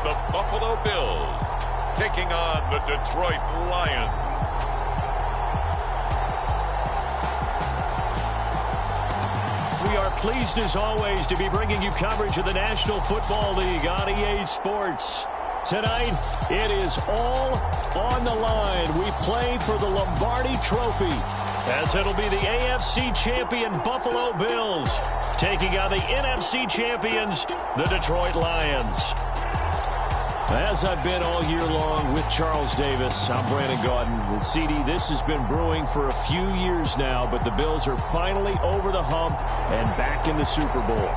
the Buffalo Bills taking on the Detroit Lions. We are pleased as always to be bringing you coverage of the National Football League on EA Sports. Tonight, it is all on the line. We play for the Lombardi Trophy, as it'll be the AFC champion Buffalo Bills taking on the NFC champions, the Detroit Lions. As I've been all year long with Charles Davis, I'm Brandon Gaudin. With CD, this has been brewing for a few years now, but the Bills are finally over the hump and back in the Super Bowl.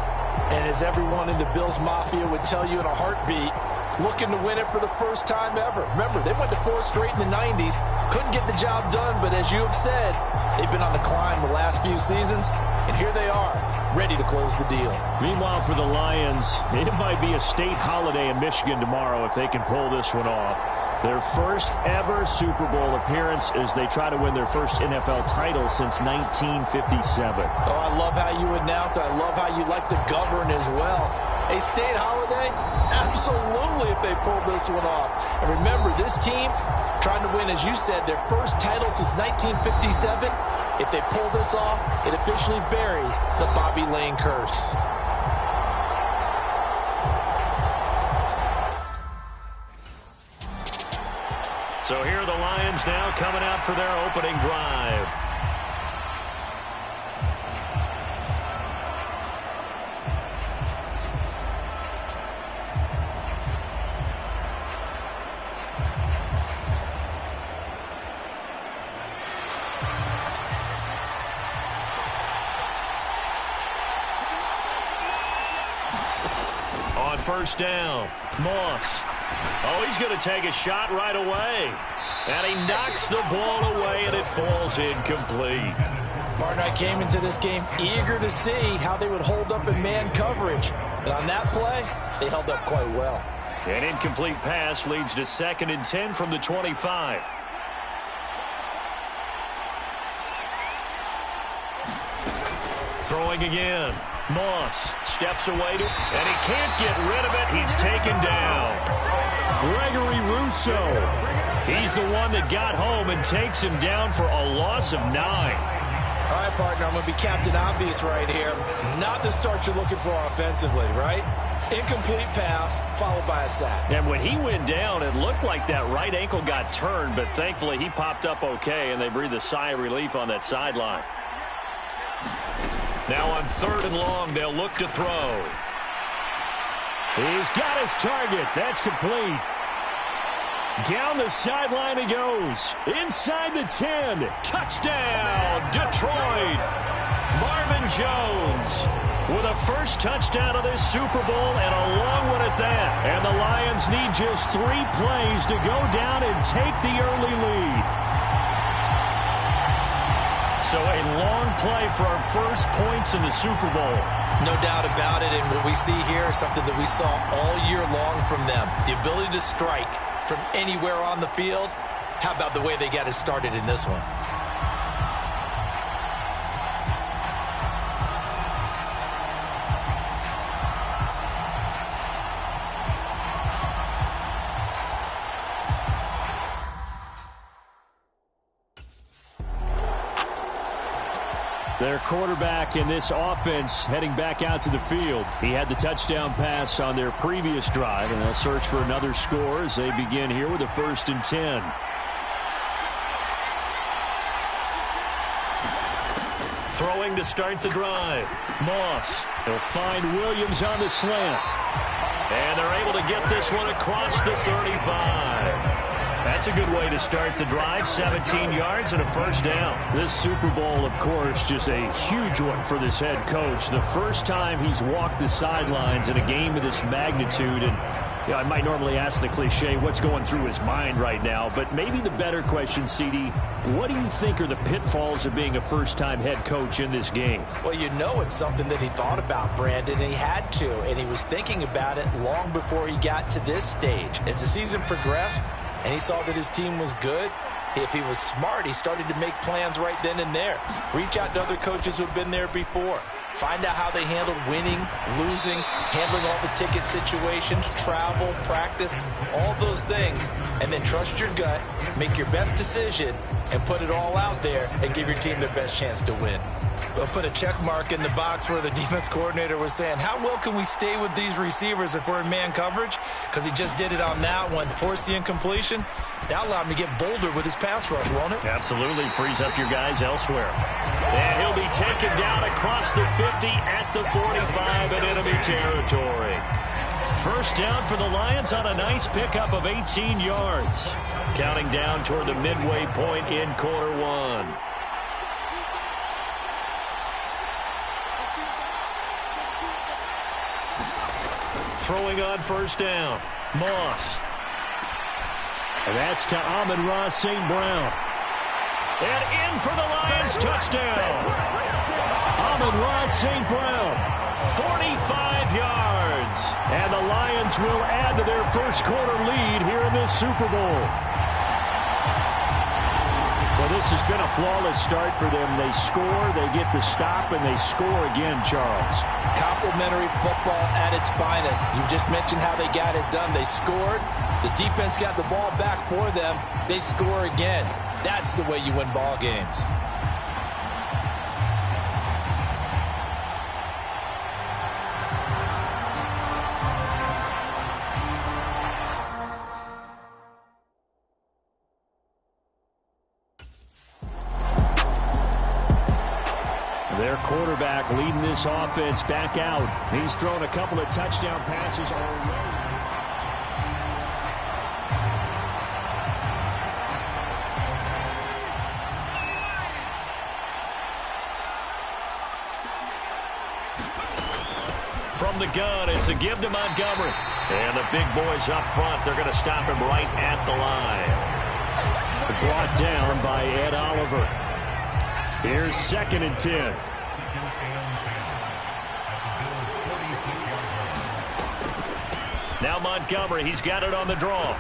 And as everyone in the Bills Mafia would tell you in a heartbeat, looking to win it for the first time ever. Remember, they went to 4 straight in the 90s, couldn't get the job done, but as you have said, they've been on the climb the last few seasons, and here they are, ready to close the deal. Meanwhile, for the Lions, it might be a state holiday in Michigan tomorrow if they can pull this one off. Their first ever Super Bowl appearance as they try to win their first NFL title since 1957. Oh, I love how you announce. I love how you like to govern as well. A state holiday? Absolutely if they pull this one off. And remember, this team trying to win, as you said, their first title since 1957. If they pull this off, it officially buries the Bobby Lane curse. So here are the Lions now coming out for their opening drive. On first down, Moss. Oh, he's going to take a shot right away. And he knocks the ball away, and it falls incomplete. Partner, I came into this game eager to see how they would hold up in man coverage. And on that play, they held up quite well. An incomplete pass leads to 2nd and 10 from the 25. Throwing again. Moss steps away, and he can't get rid of it. He's taken down. Gregory Rousseau. He's the one that got home and takes him down for a loss of 9. All right, partner, I'm going to be Captain Obvious right here. Not the start you're looking for offensively, right? Incomplete pass, followed by a sack. And when he went down, it looked like that right ankle got turned, but thankfully he popped up okay, and they breathed a sigh of relief on that sideline. Now on 3rd and long, they'll look to throw. He's got his target. That's complete. Down the sideline he goes. Inside the 10. Touchdown, Detroit. Marvin Jones with a first touchdown of this Super Bowl, and a long one at that. And the Lions need just 3 plays to go down and take the early lead. So a long play for our first points in the Super Bowl. No doubt about it, and what we see here is something that we saw all year long from them. The ability to strike from anywhere on the field. How about the way they got it started in this one? Their quarterback in this offense heading back out to the field. He had the touchdown pass on their previous drive, and they'll search for another score as they begin here with a 1st and 10. Throwing to start the drive. Moss. He'll find Williams on the slant. And they're able to get this one across the 35. That's a good way to start the drive. 17 yards and a first down. This Super Bowl, of course, just a huge one for this head coach. The first time he's walked the sidelines in a game of this magnitude. And you know, I might normally ask the cliche, what's going through his mind right now? But maybe the better question, CD, what do you think are the pitfalls of being a first-time head coach in this game? Well, you know it's something that he thought about, Brandon, and he had to. And he was thinking about it long before he got to this stage. As the season progressed, and he saw that his team was good, if he was smart, he started to make plans right then and there. Reach out to other coaches who have been there before. Find out how they handled winning, losing, handling all the ticket situations, travel, practice, all those things. And then trust your gut, make your best decision, and put it all out there and give your team their best chance to win. We'll put a check mark in the box where the defense coordinator was saying, how well can we stay with these receivers if we're in man coverage? Because he just did it on that one, forced the incompletion. That allowed him to get bolder with his pass rush, won't it? Absolutely. Frees up your guys elsewhere. And he'll be taken down across the 50 at the 45 in enemy territory. First down for the Lions on a nice pickup of 18 yards. Counting down toward the midway point in quarter one. Throwing on first down. Moss. And that's to Amon-Ra St. Brown. And in for the Lions touchdown. Amon-Ra St. Brown. 45 yards. And the Lions will add to their first quarter lead here in this Super Bowl. Well, this has been a flawless start for them. They score, they get the stop, and they score again, Charles. Complimentary football at its finest. You just mentioned how they got it done. They scored. The defense got the ball back for them. They score again. That's the way you win ball games. Their quarterback leading this offense back out. He's thrown a couple of touchdown passes already. From the gun, it's a give to Montgomery. And the big boys up front, they're going to stop him right at the line. Brought down by Ed Oliver. Here's 2nd and 10. Now Montgomery, he's got it on the draw.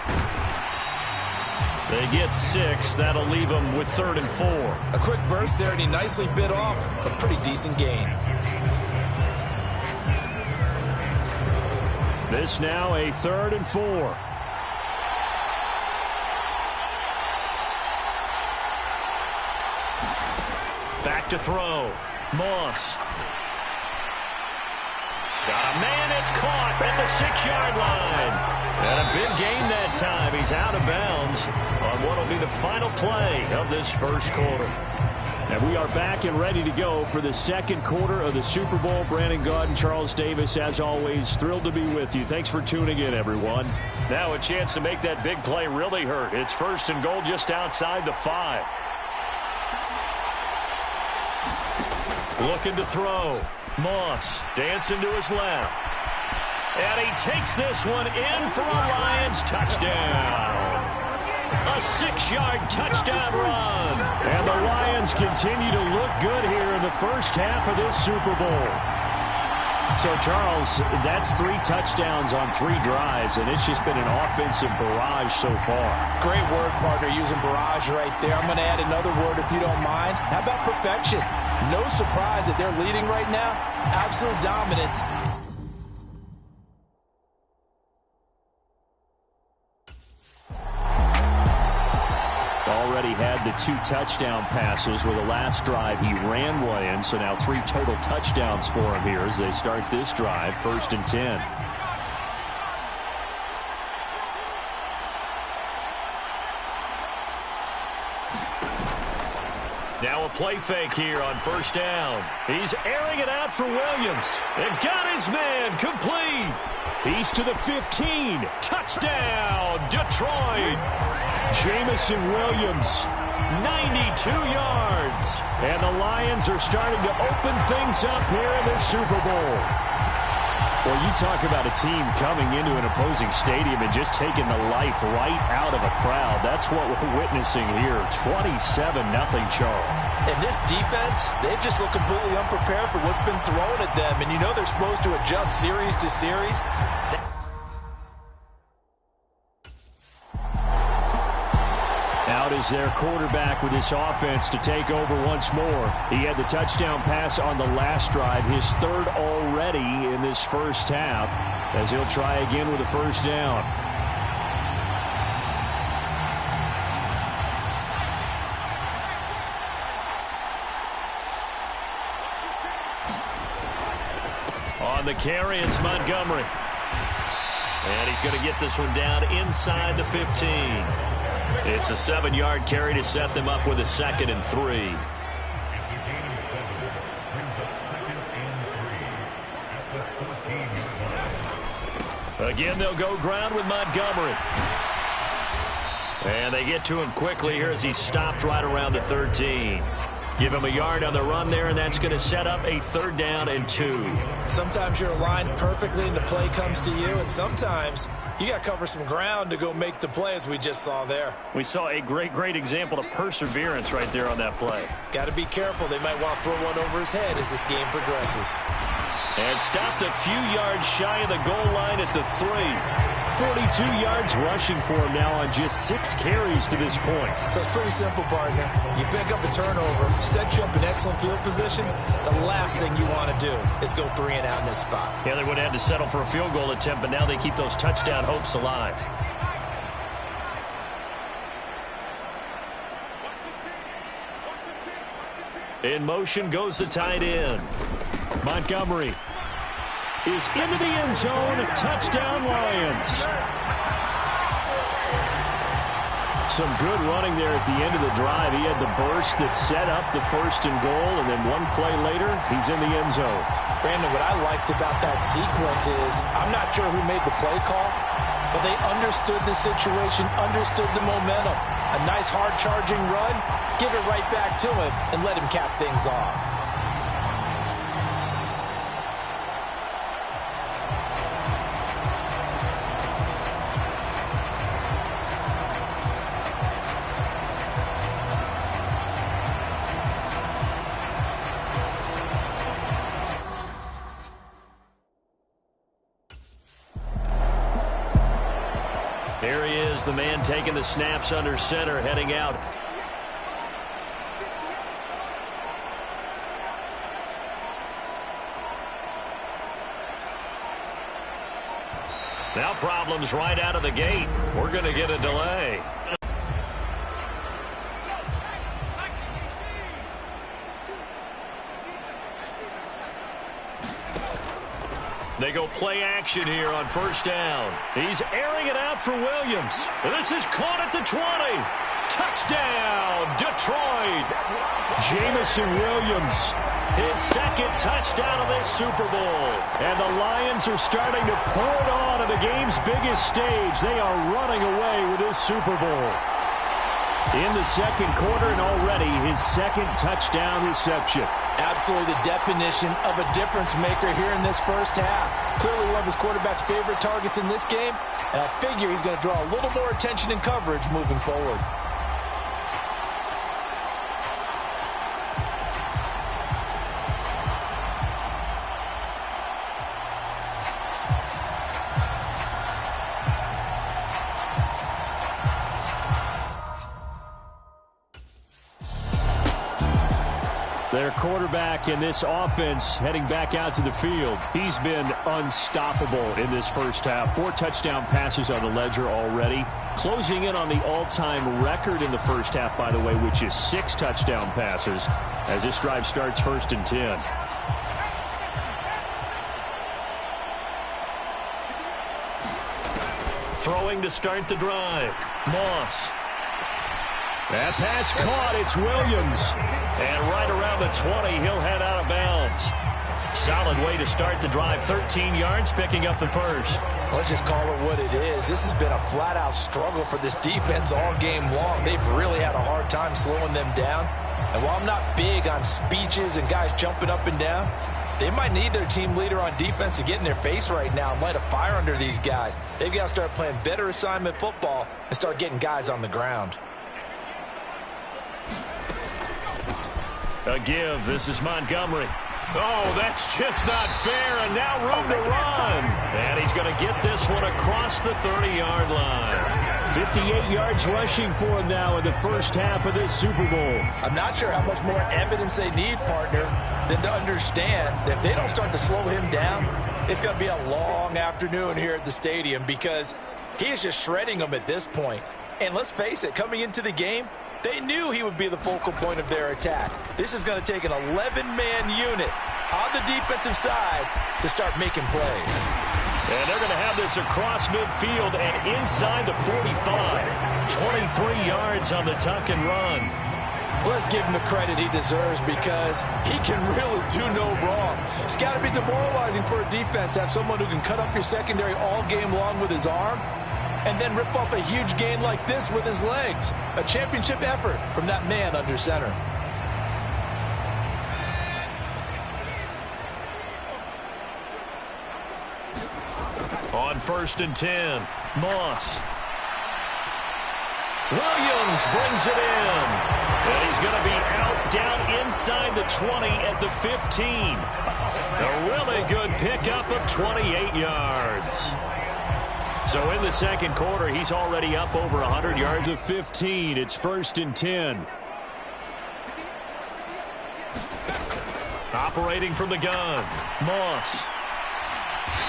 They get 6. That'll leave them with 3rd and 4. A quick burst there, and he nicely bit off a pretty decent gain. This now a 3rd and 4. Back to throw. Moss. Got a man that's caught at the 6-yard line. And a big gain that time. He's out of bounds on what will be the final play of this first quarter. And we are back and ready to go for the second quarter of the Super Bowl. Brandon Gaud and Charles Davis, as always, thrilled to be with you. Thanks for tuning in, everyone. Now a chance to make that big play really hurt. It's 1st and goal just outside the 5. Looking to throw. Moss dancing to his left. And he takes this one in for a Lions touchdown. A 6-yard touchdown run. And the Lions continue to look good here in the first half of this Super Bowl. So, Charles, that's 3 touchdowns on 3 drives, and it's just been an offensive barrage so far. Great word, partner, using barrage right there. I'm going to add another word if you don't mind. How about perfection? No surprise that they're leading right now. Absolute dominance. Already had the 2 touchdown passes where the last drive he ran one in. So now 3 total touchdowns for him here as they start this drive. 1st and 10. Now a play fake here on 1st down. He's airing it out for Williams. And got his man complete. He's to the 15. Touchdown, Detroit. Jamison Williams, 92 yards. And the Lions are starting to open things up here in the Super Bowl. Well, you talk about a team coming into an opposing stadium and just taking the life right out of a crowd. That's what we're witnessing here. 27-0, Charles. And this defense, they've just looked completely unprepared for what's been thrown at them. And you know they're supposed to adjust series to series. is their quarterback with this offense to take over once more. He had the touchdown pass on the last drive, his third already in this first half, as he'll try again with a first down. On the carry, it's Montgomery. And he's going to get this one down inside the 15. It's a 7-yard carry to set them up with a 2nd and 3. Again, they'll go ground with Montgomery. And they get to him quickly here as he's stopped right around the 13. Give him a yard on the run there, and that's going to set up a 3rd down and 2. Sometimes you're aligned perfectly and the play comes to you, and sometimes you got to cover some ground to go make the play, as we just saw there. We saw a great example of perseverance right there on that play. Got to be careful. They might want to throw one over his head as this game progresses. And stopped a few yards shy of the goal line at the 3. 42 yards rushing for him now on just 6 carries to this point. So it's pretty simple, partner. You pick up a turnover, set you up in excellent field position. The last thing you want to do is go 3 and out in this spot. Yeah, they would have had to settle for a field goal attempt, but now they keep those touchdown hopes alive. In motion goes the tight end. Montgomery is into the end zone. Touchdown, Lions. Some good running there at the end of the drive. He had the burst that set up the 1st and goal, and then one play later, he's in the end zone. Brandon, what I liked about that sequence is I'm not sure who made the play call, but they understood the situation, understood the momentum. A nice hard-charging run, give it right back to him, and let him cap things off. Here he is, the man taking the snaps under center, heading out. Now problems right out of the gate. We're going to get a delay. They go play action here on 1st down. He's airing it out for Williams. This is caught at the 20. Touchdown, Detroit. Jamison Williams, his 2nd touchdown of this Super Bowl. And the Lions are starting to pour it on at the game's biggest stage. They are running away with this Super Bowl. In the 2nd quarter, and already his 2nd touchdown reception. Absolutely the definition of a difference maker here in this first half. Clearly one of his quarterback's favorite targets in this game, and I figure he's going to draw a little more attention and coverage moving forward. Their quarterback in this offense heading back out to the field. He's been unstoppable in this first half. 4 touchdown passes on the ledger already. Closing in on the all-time record in the first half, by the way, which is 6 touchdown passes as this drive starts 1st and 10. Throwing to start the drive. Moss. That pass caught. It's Williams. And right around the 20, he'll head out of bounds. Solid way to start the drive. 13 yards, picking up the 1st. Let's just call it what it is. This has been a flat-out struggle for this defense all game long. They've really had a hard time slowing them down. And while I'm not big on speeches and guys jumping up and down, they might need their team leader on defense to get in their face right now and light a fire under these guys. They've got to start playing better assignment football and start getting guys on the ground. A give. This is Montgomery. Oh, that's just not fair, and now room to run. And he's going to get this one across the 30-yard line. 58 yards rushing for him now in the first half of this Super Bowl. I'm not sure how much more evidence they need, partner, than to understand that if they don't start to slow him down, it's going to be a long afternoon here at the stadium because he is just shredding them at this point. And let's face it, coming into the game, they knew he would be the focal point of their attack. This is going to take an 11-man unit on the defensive side to start making plays. And they're going to have this across midfield and inside the 45. 23 yards on the tuck and run. Let's give him the credit he deserves because he can really do no wrong. It's got to be demoralizing for a defense to have someone who can cut up your secondary all game long with his arm and then rip off a huge gain like this with his legs. A championship effort from that man under center. On 1st and 10, Moss. Williams brings it in. And he's going to be out down inside the 20 at the 15. A really good pickup of 28 yards. So in the second quarter, he's already up over 100 yards of 15. It's 1st and 10. Operating from the gun, Moss.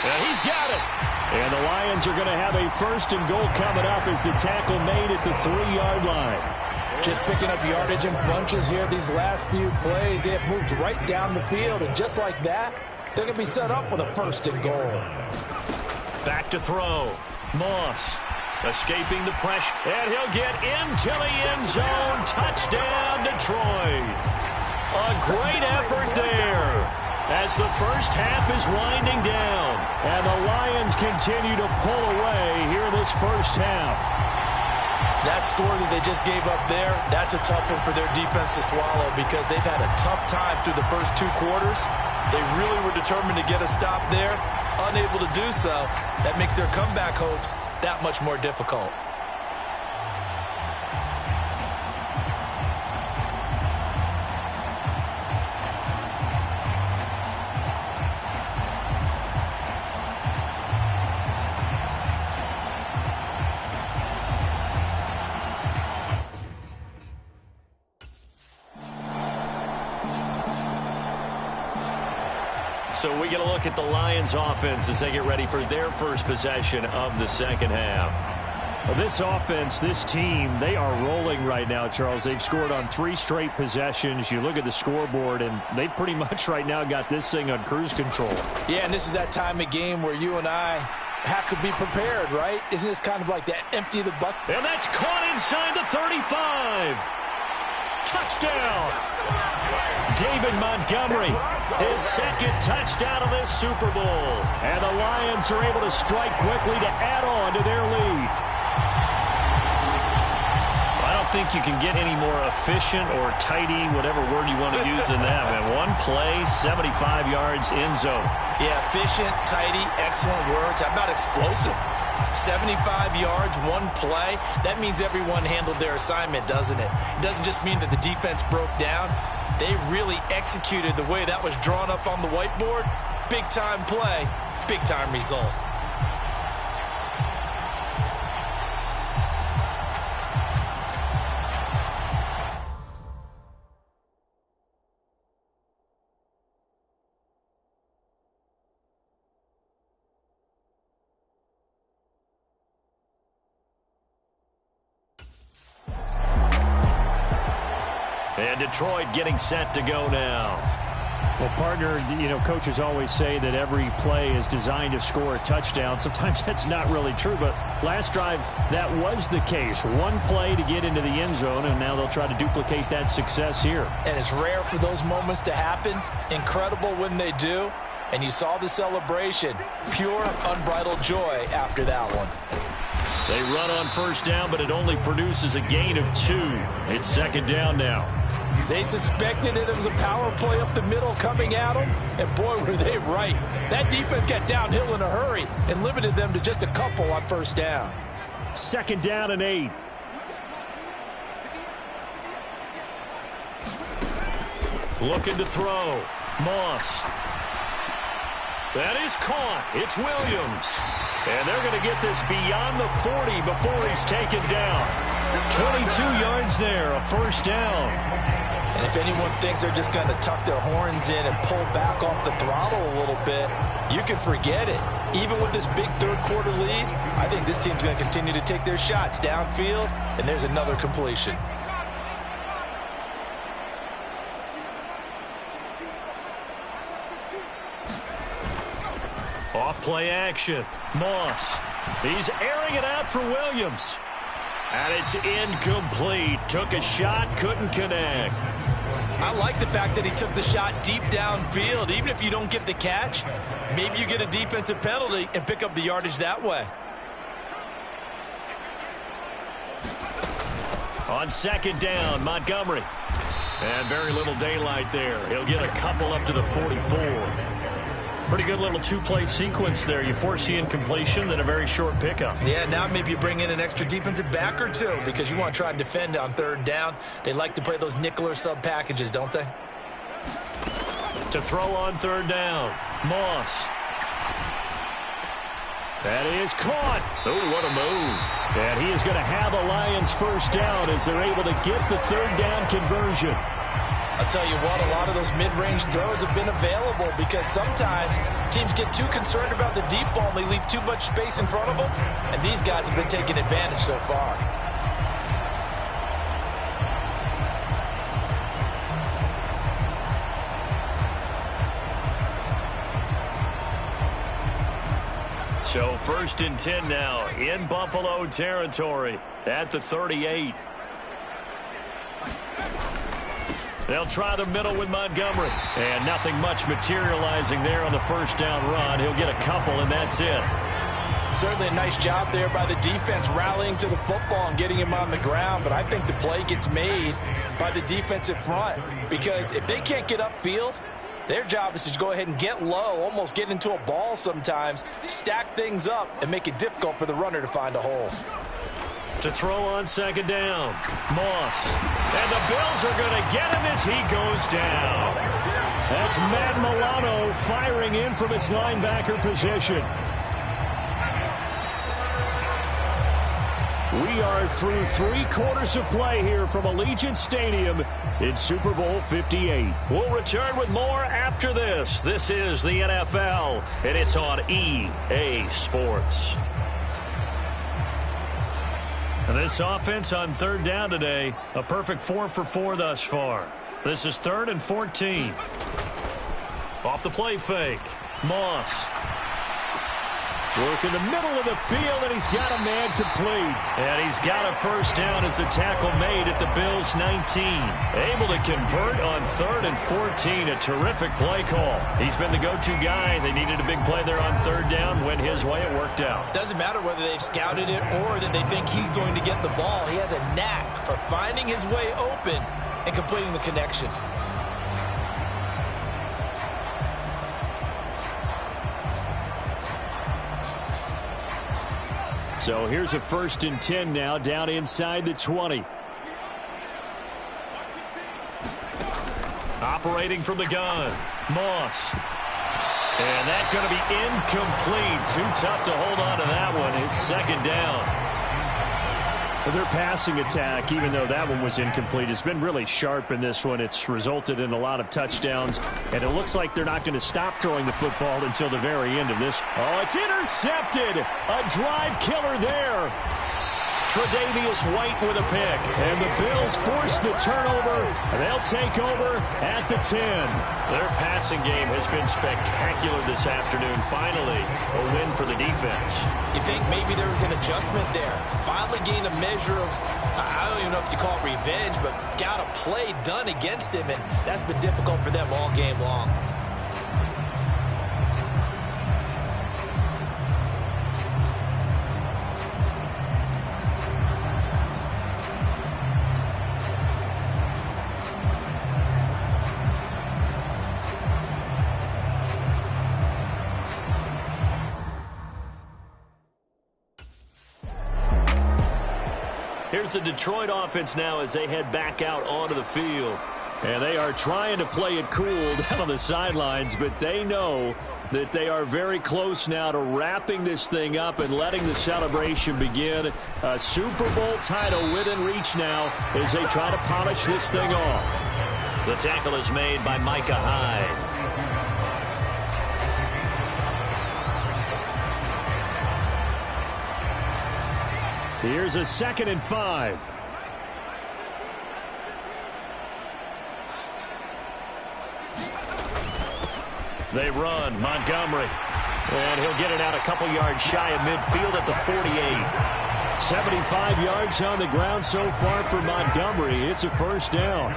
And he's got it. And the Lions are going to have a 1st and goal coming up as the tackle made at the 3-yard line. Just picking up yardage in bunches here these last few plays. They have moved right down the field, and just like that, they're going to be set up with a 1st and goal. Back to throw. Moss escaping the pressure. And he'll get into the end zone. Touchdown, Detroit. A great effort there as the first half is winding down. And the Lions continue to pull away here this first half. That score that they just gave up there, that's a tough one for their defense to swallow because they've had a tough time through the first 2 quarters. They really were determined to get a stop there, unable to do so. That makes their comeback hopes that much more difficult. So we get a look at the Lions offense as they get ready for their first possession of the second half. Well, this offense, this team, they are rolling right now, Charles. They've scored on 3 straight possessions. You look at the scoreboard, and they pretty much right now got this thing on cruise control. Yeah, and this is that time of game where you and I have to be prepared, right? Isn't this kind of like that empty the bucket? And that's caught inside the 35. Touchdown. David Montgomery, his second touchdown of this Super Bowl. And the Lions are able to strike quickly to add on to their lead. I don't think you can get any more efficient or tidy, whatever word you want to use in that. And one play, 75 yards, end zone. Yeah, efficient, tidy, excellent words. How about explosive? 75 yards, one play. That means everyone handled their assignment, doesn't it? It doesn't just mean that the defense broke down. They really executed the way that was drawn up on the whiteboard. Big-time play, big-time result. And Detroit getting set to go now. Well, partner, you know, coaches always say that every play is designed to score a touchdown. Sometimes that's not really true, but last drive, that was the case. One play to get into the end zone, and now they'll try to duplicate that success here. And it's rare for those moments to happen. Incredible when they do. And you saw the celebration. Pure, unbridled joy after that one. They run on first down, but it only produces a gain of 2. It's second down now. They suspected it was a power play up the middle coming at them, and boy, were they right. That defense got downhill in a hurry and limited them to just a couple on first down. Second down and 8. Looking to throw. Moss. That is caught. It's Williams. And they're going to get this beyond the 40 before he's taken down. 22 yards there, a first down. And if anyone thinks they're just going to tuck their horns in and pull back off the throttle a little bit, you can forget it. Even with this big third-quarter lead, I think this team's going to continue to take their shots downfield, and there's another completion. Off-play action. Moss. He's airing it out for Williams. And it's incomplete. Took a shot, couldn't connect. I like the fact that he took the shot deep downfield. Even if you don't get the catch, maybe you get a defensive penalty and pick up the yardage that way. On second down, Montgomery. And very little daylight there. He'll get a couple up to the 44. Pretty good little two-play sequence there. You force the incompletion, then a very short pickup. Yeah, now maybe you bring in an extra defensive back or two because you want to try and defend on third down. They like to play those nickel or sub packages, don't they? To throw on third down, Moss. That is caught. Oh, what a move. And he is going to have a Lions first down as they're able to get the third down conversion. I'll tell you what, a lot of those mid-range throws have been available because sometimes teams get too concerned about the deep ball and they leave too much space in front of them, and these guys have been taking advantage so far. So 1st and 10 now in Buffalo territory at the 38. They'll try the middle with Montgomery. And nothing much materializing there on the first down run. He'll get a couple, and that's it. Certainly a nice job there by the defense rallying to the football and getting him on the ground. But I think the play gets made by the defensive front. Because if they can't get upfield, their job is to go ahead and get low, almost get into a ball sometimes, stack things up, and make it difficult for the runner to find a hole. To throw on second down, Moss. And the Bills are going to get him as he goes down. That's Matt Milano firing in from its linebacker position. We are through 3 quarters of play here from Allegiant Stadium in Super Bowl 58. We'll return with more after this. This is the NFL, and it's on EA Sports. And this offense on third down today, a perfect 4 for 4 thus far. This is 3rd and 14. Off the play fake, Moss. Work in the middle of the field, and he's got a man complete. And he's got a first down as the tackle made at the Bills' 19. Able to convert on 3rd and 14. A terrific play call. He's been the go-to guy. They needed a big play there on third down. Went his way. It worked out. Doesn't matter whether they've scouted it or that they think he's going to get the ball. He has a knack for finding his way open and completing the connection. So here's a 1st and 10 now down inside the 20. Operating from the gun, Moss. And that's going to be incomplete. Too tough to hold on to that one. It's second down. Their passing attack, even though that one was incomplete, has been really sharp in this one. It's resulted in a lot of touchdowns, and it looks like they're not going to stop throwing the football until the very end of this. Oh, it's intercepted. A drive killer there. Tre'Davious White with a pick. And the Bills force the turnover. They'll take over at the 10. Their passing game has been spectacular this afternoon. Finally, a win for the defense. You think maybe there was an adjustment there. Finally gained a measure of, I don't even know if you call it revenge, but got a play done against him, and that's been difficult for them all game long. Here's the Detroit offense now as they head back out onto the field. And they are trying to play it cool down on the sidelines, but they know that they are very close now to wrapping this thing up and letting the celebration begin. A Super Bowl title within reach now as they try to polish this thing off. The tackle is made by Micah Hyde. Here's a 2nd and 5. They run, Montgomery. And he'll get it out a couple yards shy of midfield at the 48. 75 yards on the ground so far for Montgomery. It's a first down.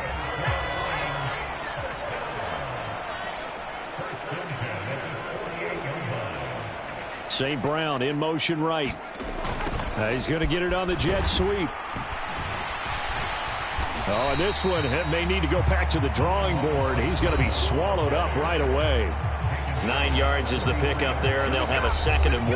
St. Brown in motion right. He's going to get it on the jet sweep. Oh, and this one may need to go back to the drawing board. He's going to be swallowed up right away. 9 yards is the pickup there, and they'll have a 2nd and 1.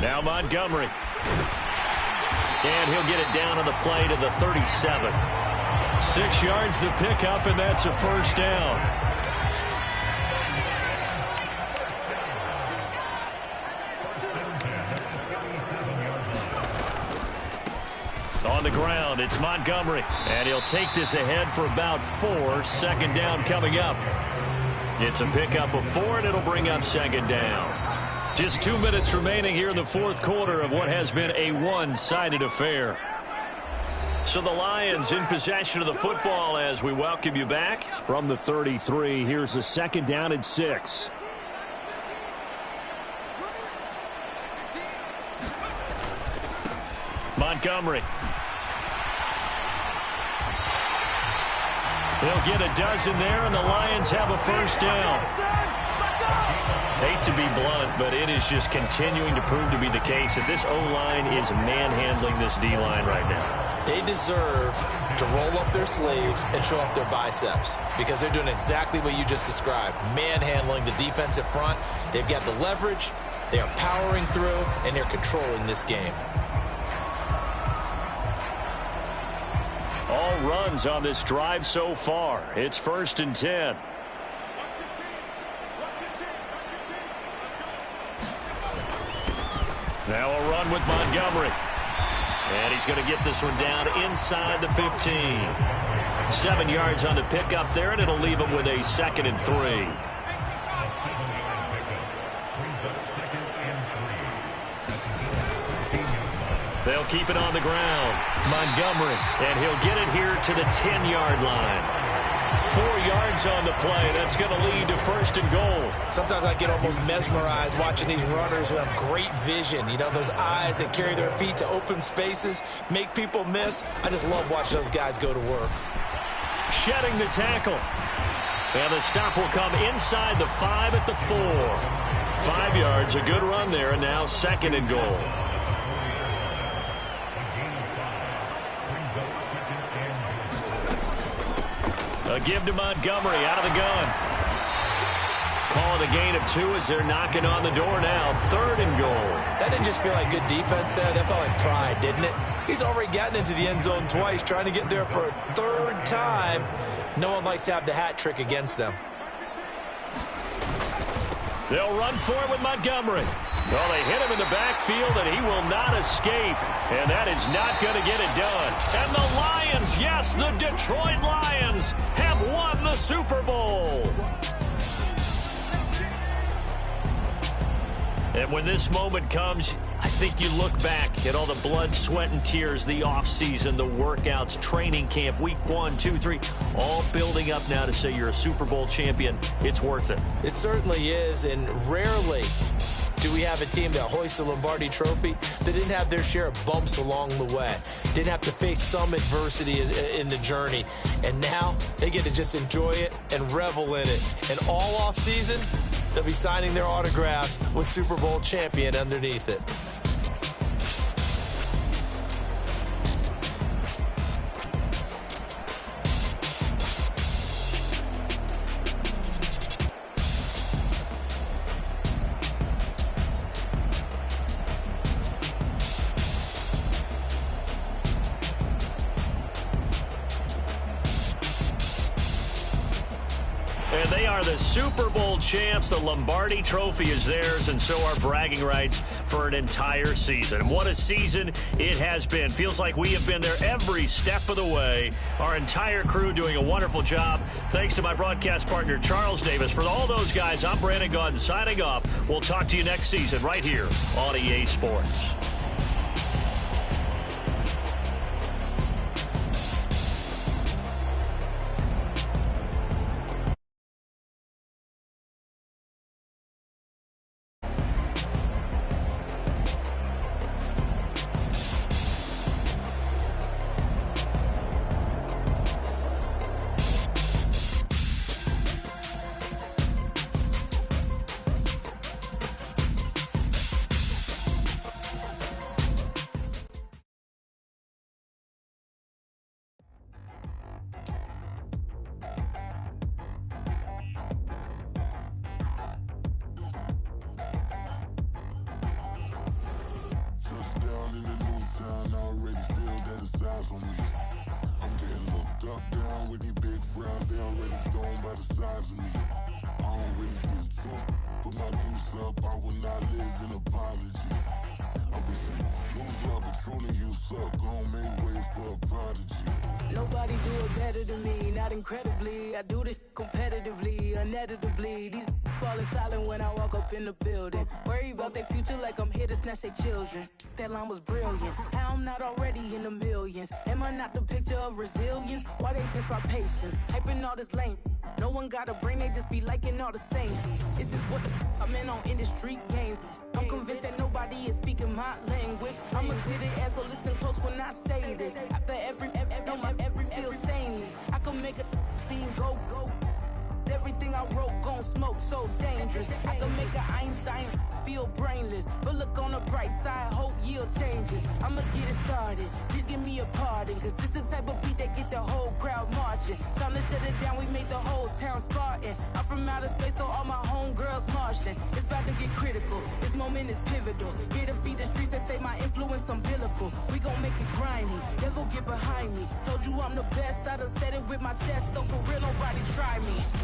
Now Montgomery. And he'll get it down on the play to the 37. 6 yards the pickup, and that's a first down. On the ground, it's Montgomery. And he'll take this ahead for about 4. 2nd down coming up. It's a pickup of 4, and it'll bring up 2nd down. Just 2 minutes remaining here in the 4th quarter of what has been a one-sided affair. So the Lions in possession of the football as we welcome you back. From the 33, here's a 2nd down and 6. Montgomery. They'll get a dozen there, and the Lions have a first down. Hate to be blunt, but it is just continuing to prove to be the case that this O-line is manhandling this D-line right now. They deserve to roll up their sleeves and show up their biceps because they're doing exactly what you just described, manhandling the defensive front. They've got the leverage, they are powering through, and they're controlling this game. All runs on this drive so far. It's 1st and 10. Now a run with Montgomery. And he's going to get this one down inside the 15. 7 yards on the pickup there, and it'll leave him with a 2nd and 3. They'll keep it on the ground. Montgomery, and he'll get it here to the 10-yard line. 4 yards on the play. That's going to lead to 1st and goal. Sometimes I get almost mesmerized watching these runners who have great vision. You know, those eyes that carry their feet to open spaces, make people miss. I just love watching those guys go to work. Shedding the tackle. And the stop will come inside the 5 at the 4. 5 yards, a good run there, and now 2nd and goal. A give to Montgomery out of the gun. Calling a gain of 2 as they're knocking on the door now. 3rd and goal. That didn't just feel like good defense there. That felt like pride, didn't it? He's already gotten into the end zone twice, trying to get there for a 3rd time. No one likes to have the hat trick against them. They'll run for it with Montgomery. Well, they hit him in the backfield, and he will not escape. And that is not going to get it done. And the Lions, yes, the Detroit Lions have won the Super Bowl. And when this moment comes, I think you look back at all the blood, sweat, and tears, the offseason, the workouts, training camp, week 1, 2, 3, all building up now to say you're a Super Bowl champion. It's worth it. It certainly is, and rarely do we have a team that hoists the Lombardi Trophy that didn't have their share of bumps along the way, didn't have to face some adversity in the journey, and now they get to just enjoy it and revel in it. And all offseason, they'll be signing their autographs with Super Bowl champion underneath it. And they are the Super Bowl champs. The Lombardi Trophy is theirs, and so are bragging rights for an entire season. What a season it has been. Feels like we have been there every step of the way. Our entire crew doing a wonderful job. Thanks to my broadcast partner, Charles Davis. For all those guys, I'm Brandon Gaudin signing off. We'll talk to you next season right here on EA Sports. Nobody do it better than me, not incredibly. I do this competitively, uneditably. These falling silent when I walk up in the building. Worry about their future like I'm here to snatch their children. That line was brilliant. How I'm not already in the millions. Am I not the picture of resilience? Why they test my patience? Hyping all this lame. No one got a brain, they just be liking all the same. This is what the I'm in on industry games. I'm convinced that nobody is speaking my language. I'ma get it as so listen close when I say this. After every feel stainless. I can make a fiend go. Everything I wrote gon' smoke so dangerous. I can make an Einstein feel brainless. But look on the bright side, hope yield changes. I'ma get it started, please give me a pardon. Cause this the type of beat that get the whole crowd marching. Time to shut it down, we made the whole town Spartan. I'm from outer space, so all my homegirls Martian. It's about to get critical, this moment is pivotal. Here to feed the streets that say my influence umbilical. We gon' make it grimy, devil get behind me. Told you I'm the best, I done said it with my chest. So for real, nobody try me.